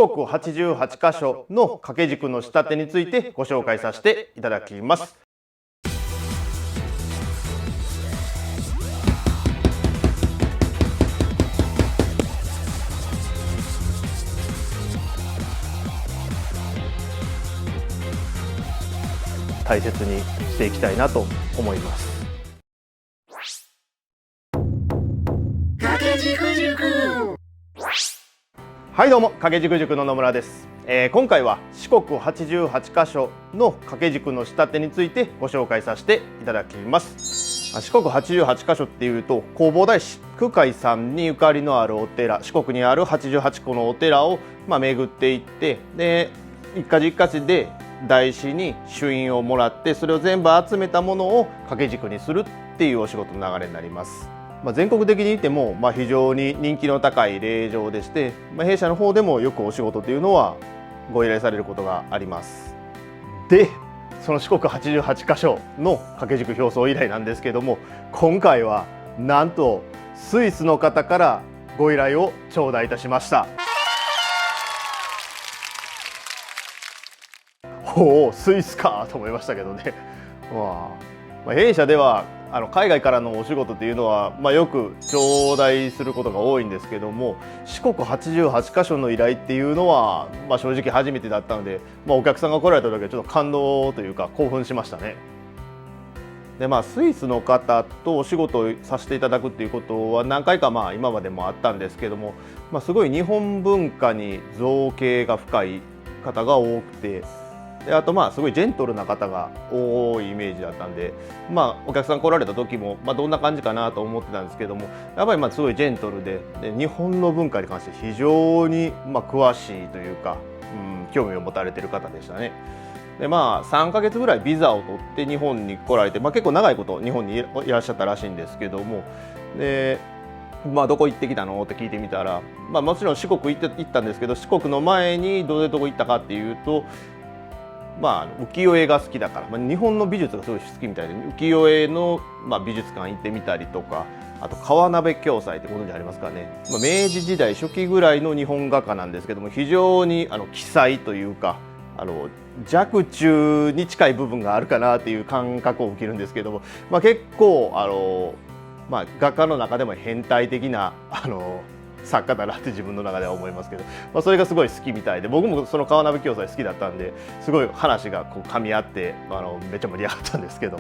国88カ所の掛け軸の仕立てについてご紹介させていただきます。大切にしていきたいなと思います。はいどうも、掛け軸塾の野村です。今回は四国88カ所の掛け軸の仕立てについてご紹介させていただきます。四国88カ所っていうと、弘法大師空海さんにゆかりのあるお寺、四国にある88個のお寺を巡っていって、で一家一家で大師に朱印をもらって、それを全部集めたものを掛け軸にするっていうお仕事の流れになります。全国的に言っても、非常に人気の高い霊場でして、弊社の方でもよくお仕事というのはご依頼されることがあります。で、その四国88カ所の掛け軸表装依頼なんですけども、今回はなんとスイスの方からご依頼を頂戴いたしました。おお、スイスかと思いましたけどね。弊社では海外からのお仕事というのは、よく頂戴することが多いんですけども、四国88カ所の依頼っていうのは、正直初めてだったので、お客さんが来られた時はちょっと感動というか興奮しましたね。でスイスの方とお仕事をさせていただくっていうことは何回か今までもあったんですけども、すごい日本文化に造詣が深い方が多くて、であとすごいジェントルな方が多いイメージだったんで、お客さん来られた時もどんな感じかなと思ってたんですけども、やっぱりすごいジェントルで、日本の文化に関して非常に詳しいというか、興味を持たれてる方でしたね。で3ヶ月ぐらいビザを取って日本に来られて、結構長いこと日本にいらっしゃったらしいんですけども、でどこ行ってきたのって聞いてみたら、もちろん四国行ったんですけど、四国の前にどこ行ったかっていうと、浮世絵が好きだから、日本の美術がすごい好きみたいで、浮世絵の、美術館行ってみたりとか、あと川鍋暁斎ってご存知ありますかね。明治時代初期ぐらいの日本画家なんですけども、非常に奇才というか若冲に近い部分があるかなっていう感覚を受けるんですけども、結構画家の中でも変態的な作家だなって自分の中では思いますけど、それがすごい好きみたいで、僕もその川鍋暁斎好きだったんで、すごい話が噛み合ってめっちゃ盛り上がったんですけど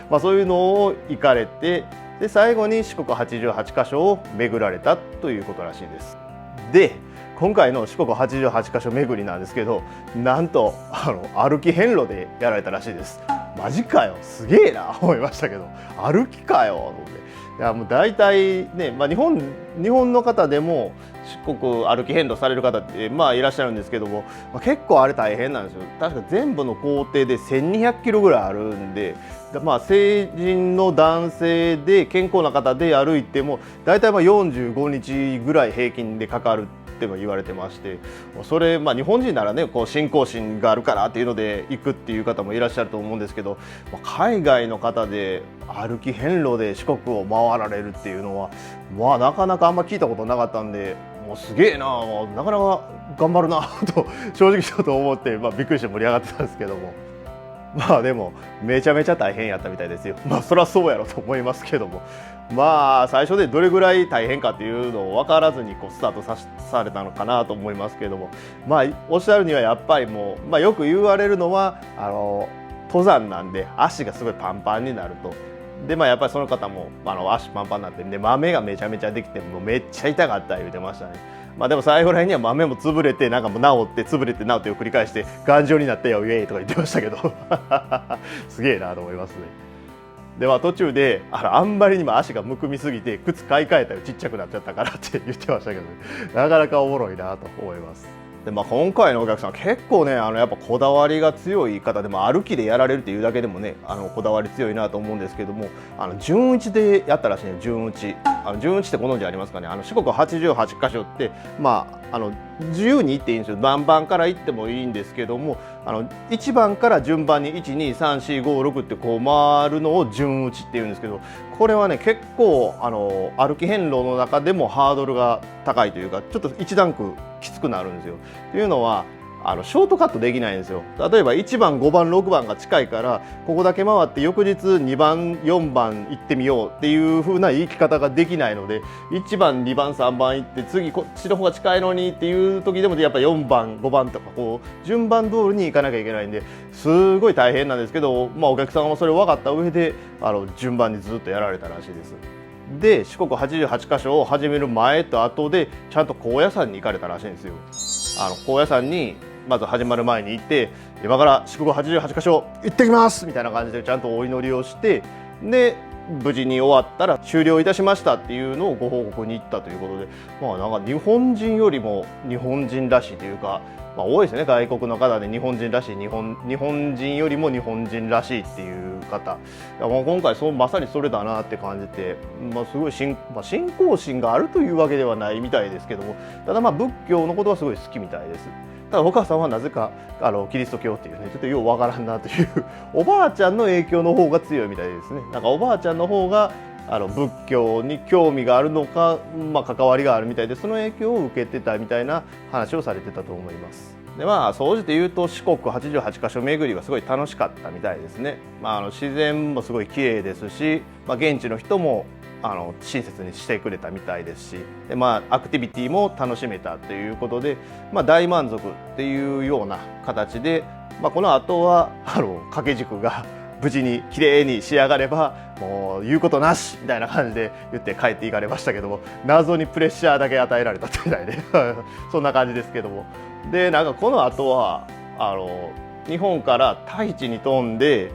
も、そういうのを行かれて、で最後に四国88カ所を巡られたということらしいです。で今回の四国88カ所巡りなんですけど、なんと歩き遍路でやられたらしいです。マジかよ、すげえな思いましたけど、歩きかよと思って。いやもう大体ね、日本の方でも四国歩き遍路される方っていらっしゃるんですけども、結構あれ大変なんですよ。確か全部の工程で1200キロぐらいあるんで、成人の男性で健康な方で歩いても大体45日ぐらい平均でかかるって言われてまして、それ日本人ならね信仰心があるからっていうので行くっていう方もいらっしゃると思うんですけど、海外の方で歩き遍路で四国を回られるっていうのはなかなかあんま聞いたことなかったんで、もうすげえな、なかなか頑張るなと正直ちょっと思って、びっくりして盛り上がってたんですけども、でもめちゃめちゃ大変やったみたいですよ。そりゃそうやろと思いますけども、最初でどれぐらい大変かっていうのを分からずにスタートされたのかなと思いますけども、おっしゃるにはやっぱりもう、よく言われるのは登山なんで足がすごいパンパンになると。でやっぱりその方も足パンパンになってで豆がめちゃめちゃできてもうめっちゃ痛かった言ってましたね。でも最後らへんには豆も潰れてもう治って潰れて治ってを繰り返して頑丈になったよイエーイとか言ってましたけどすげえなと思いますね。で途中であんまりにも足がむくみすぎて靴買い替えたらちっちゃくなっちゃったからって言ってましたけど、なかなかおもろいなと思います。で今回のお客さん結構ねやっぱこだわりが強い方でも、歩きでやられるっていうだけでもねこだわり強いなと思うんですけども、順打ちでやったらしいね。順打ちってご存知ありますかね。四国88カ所って自由に行っていいんですよ。何番から行ってもいいんですけども、1番から順番に12345 6って回るのを順打ちっていうんですけど、これはね結構歩き遍路の中でもハードルが高いというか、ちょっと一段階きつくなるんですよ。というのはショートカットできないんですよ。例えば1番5番6番が近いからここだけ回って翌日2番4番行ってみようっていう風な言い方ができないので、1番2番3番行って次こっちの方が近いのにっていう時でもやっぱ4番5番とかこう順番通りに行かなきゃいけないんですごい大変なんですけど、お客さんはそれを分かった上で順番にずっとやられたらしいです。で四国88カ所を始める前と後でちゃんと高野山に行かれたらしいんですよ。高野山にまず始まる前に行って、今から四国88カ所行ってきますみたいな感じでちゃんとお祈りをして、で無事に終わったら終了いたしましたっていうのをご報告に行ったということで、なんか日本人よりも日本人らしいというか、多いですね、外国の方で日本人らしい、日本人よりも日本人らしいっていう方、今回まさにそれだなって感じて、すごい信仰心があるというわけではないみたいですけども、ただ仏教のことはすごい好きみたいです。ただお母さんはなぜかキリスト教っていうね、ちょっとようわからんなというおばあちゃんの影響の方が強いみたいですね。なんかおばあちゃんの方が仏教に興味があるのか、関わりがあるみたいで、その影響を受けてたみたいな話をされてたと思います。で総じて言うと四国88カ所巡りはすごい楽しかったみたいですね。自然もすごい綺麗ですし、現地の人も親切にしてくれたみたいですし、でアクティビティも楽しめたということで、大満足っていうような形で、この後は掛け軸が無事に綺麗に仕上がればもう言うことなしみたいな感じで言って帰っていかれましたけども、謎にプレッシャーだけ与えられたみたいでそんな感じですけども、でなんかこの後は日本からタヒチに飛んで、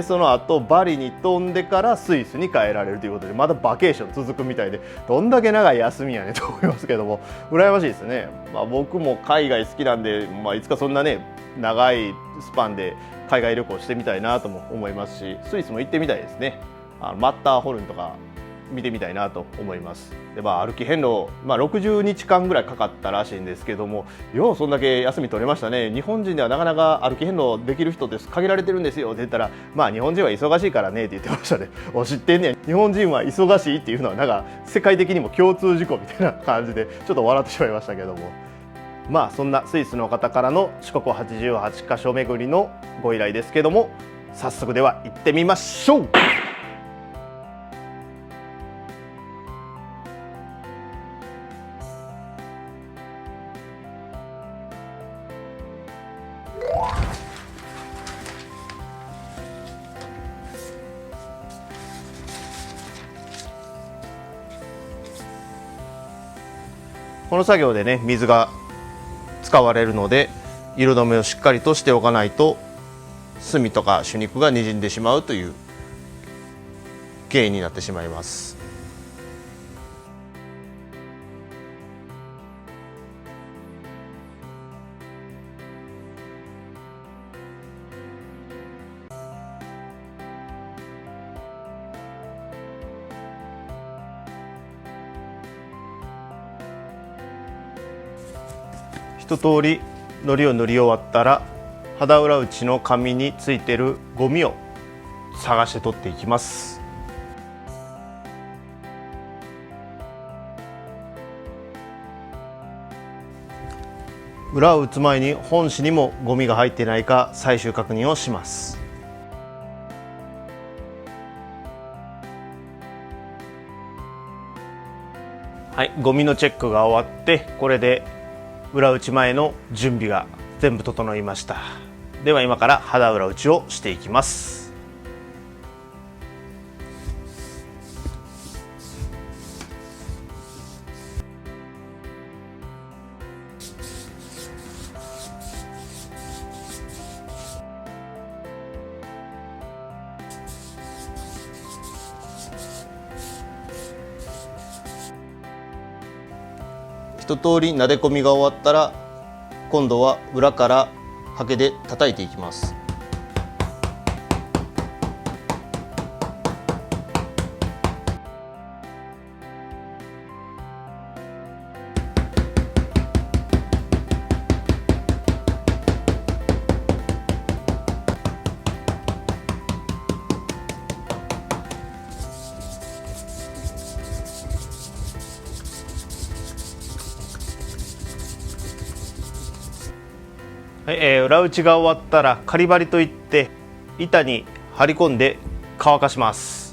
その後バリに飛んでからスイスに帰られるということで、まだバケーション続くみたいで、どんだけ長い休みやねんと思いますけども、羨ましいですね。僕も海外好きなんで、いつかそんなね長いスパンで海外旅行してみたいなとも思いますし、スイスも行ってみたいですね。マッターホルンとか見てみたいなと思います。で歩き遍路、60日間ぐらいかかったらしいんですけども、ようそんだけ休み取れましたね。日本人ではなかなか歩き遍路できる人って限られてるんですよって言ったら、日本人は忙しいからねって言ってましたね。知ってんねん、日本人は忙しいっていうのはなんか世界的にも共通事項みたいな感じでちょっと笑ってしまいましたけども、そんなスイスの方からの四国88カ所巡りのご依頼ですけども、早速では行ってみましょう。この作業でね水が使われるので、色止めをしっかりとしておかないと炭とか酒肉がにじんでしまうという原因になってしまいます。一通り糊を塗り終わったら、肌裏打ちの紙についているゴミを探して取っていきます。裏を打つ前に本紙にもゴミが入っていないか最終確認をします。はい、ゴミのチェックが終わって、これで裏打ち前の準備が全部整いました。では今から肌裏打ちをしていきます。一通りなで込みが終わったら、今度は裏からハケで叩いていきます。はい、裏打ちが終わったら仮張りといって板に張り込んで乾かします。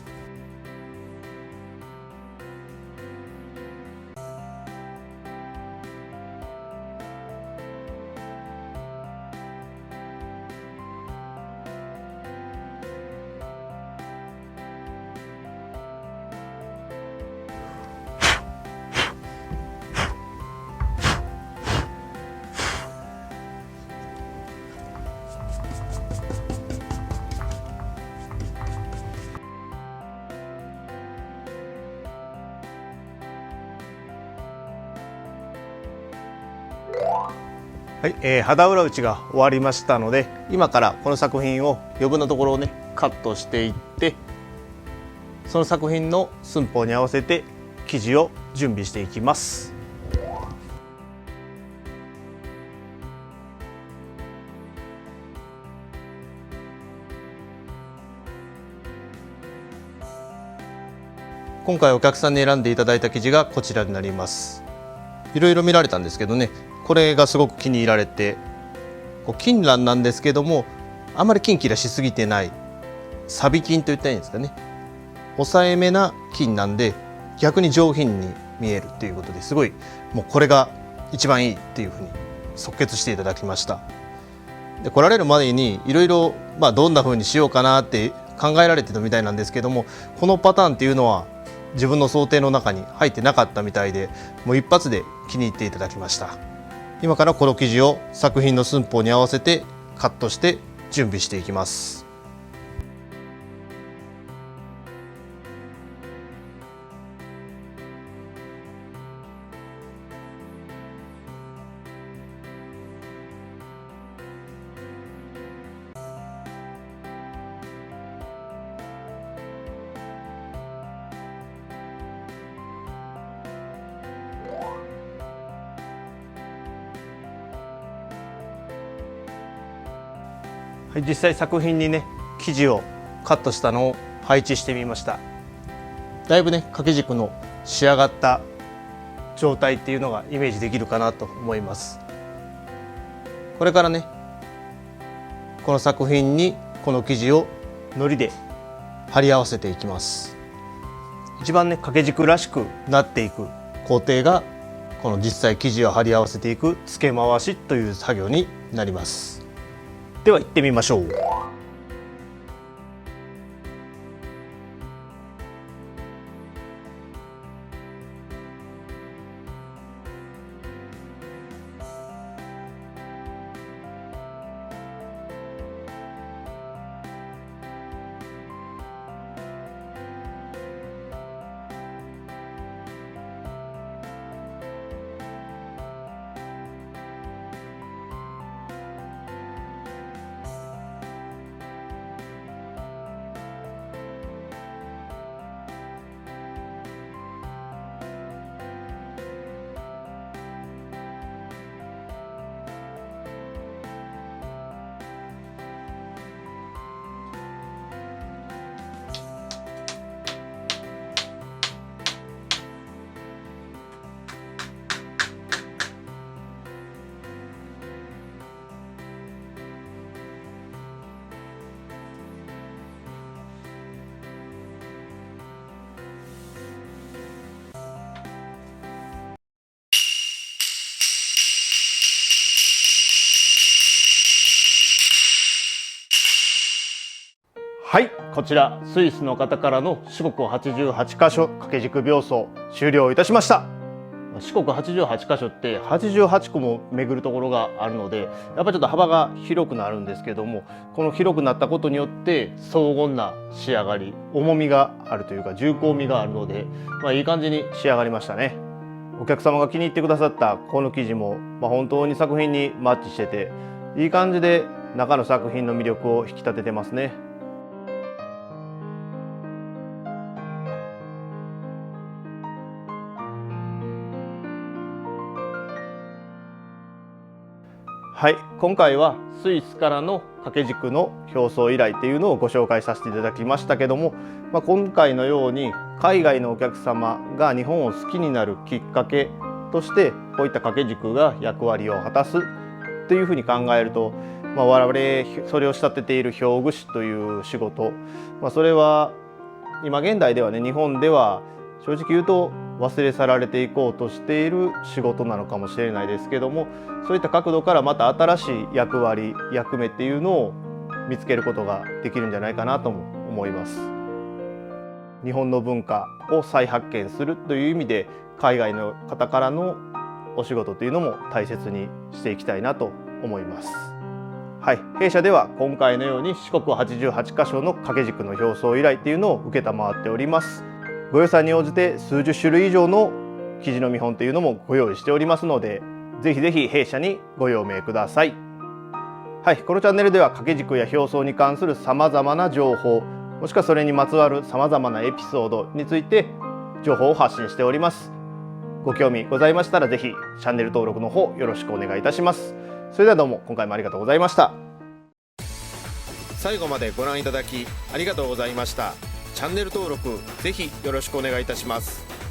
はい、肌裏打ちが終わりましたので、今からこの作品を余分なところをねカットしていって、その作品の寸法に合わせて生地を準備していきます。今回お客さんに選んでいただいた生地がこちらになります。いろいろ見られたんですけどね、これがすごく気に入られて、金蘭なんですけどもあまりキンキラしすぎてない錆金といったらいいんですかね、抑えめな金なんで逆に上品に見えるっていうことで、すごいもうこれが一番いいっていうふうに即決していただきました。で来られる前にいろいろどんなふうにしようかなって考えられてたみたいなんですけども、このパターンっていうのは自分の想定の中に入ってなかったみたいで、もう一発で気に入っていただきました。今からこの生地を作品の寸法に合わせてカットして準備していきます。はい、実際作品にね生地をカットしたのを配置してみました。だいぶね掛け軸の仕上がった状態っていうのがイメージできるかなと思います。これからねこの作品にこの生地を糊で貼り合わせていきます。一番ね掛け軸らしくなっていく工程がこの実際生地を貼り合わせていく付け回しという作業になります。では行ってみましょう。はい、こちらスイスの方からの四国88箇所掛け軸描走終了いたしました。四国88箇所って88個も巡るところがあるので、やっぱりちょっと幅が広くなるんですけども、この広くなったことによって荘厳な仕上がり、重みがあるというか重厚みがあるので、いい感じに仕上がりましたね。お客様が気に入ってくださったこの生地も、本当に作品にマッチしてて、いい感じで中の作品の魅力を引き立ててますね。はい、今回はスイスからの掛け軸の表層依頼っていうのをご紹介させていただきましたけども、今回のように海外のお客様が日本を好きになるきっかけとしてこういった掛け軸が役割を果たすっていうふうに考えると、我々それを仕立てている表具師という仕事、それは今現代ではね、日本では正直言うと忘れ去られていこうとしている仕事なのかもしれないですけども、そういった角度からまた新しい役割役目っていうのを見つけることができるんじゃないかなとも思います。日本の文化を再発見するという意味で、海外の方からのお仕事というのも大切にしていきたいなと思います。はい、弊社では今回のように四国88カ所の掛け軸の表装依頼というのを承っております。ご予算に応じて数十種類以上の生地の見本というのもご用意しておりますので、ぜひぜひ弊社にご用命ください。はい、このチャンネルでは掛け軸や表装に関するさまざまな情報、もしくはそれにまつわるさまざまなエピソードについて情報を発信しております。ご興味ございましたらぜひチャンネル登録の方よろしくお願いいたします。それではどうも今回もありがとうございました。最後までご覧いただきありがとうございました。チャンネル登録ぜひよろしくお願いいたします。